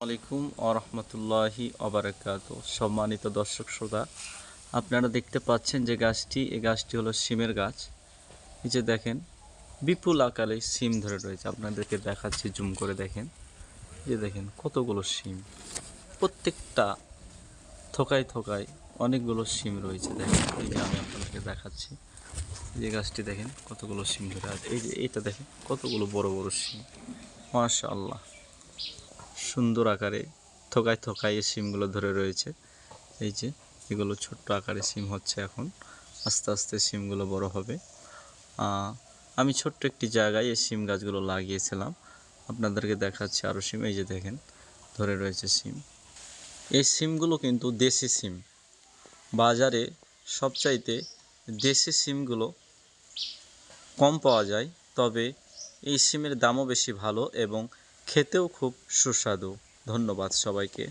আলাইকুম আরহামতুল্লাহি অবরাকাত। সম্মানিত দর্শক শ্রোতা, আপনারা দেখতে পাচ্ছেন যে গাছটি, এই গাছটি হলো সিমের গাছ। এই যে দেখেন, বিপুল আকারে সিম ধরে রয়েছে। আপনাদেরকে দেখাচ্ছি, জুম করে দেখেন। যে দেখেন কতগুলো সিম, প্রত্যেকটা থোকায় থোকায় অনেকগুলো সিম রয়েছে। দেখেন, এই যে আমি আপনাদেরকে দেখাচ্ছি, এই যে গাছটি দেখেন কতগুলো সিম ধরে আছে। এই যে এটা দেখেন কতগুলো বড় বড় সিম, মাশাআল্লাহ। সুন্দর আকারে থোকায় থোকায় এই সিমগুলো ধরে রয়েছে। এই যে এগুলো ছোট্ট আকারে সিম হচ্ছে, এখন আস্তে আস্তে সিমগুলো বড় হবে। আমি ছোট্ট একটি জায়গায় এই সিম গাছগুলো লাগিয়েছিলাম, আপনাদেরকে দেখাচ্ছি আরও সিম। এই যে দেখেন ধরে রয়েছে সিম। এই সিমগুলো কিন্তু দেশি সিম। বাজারে সবচাইতে দেশি সিমগুলো কম পাওয়া যায়, তবে এই সিমের দামও বেশি ভালো এবং খেতেও খুব সুস্বাদু। ধন্যবাদ সবাইকে।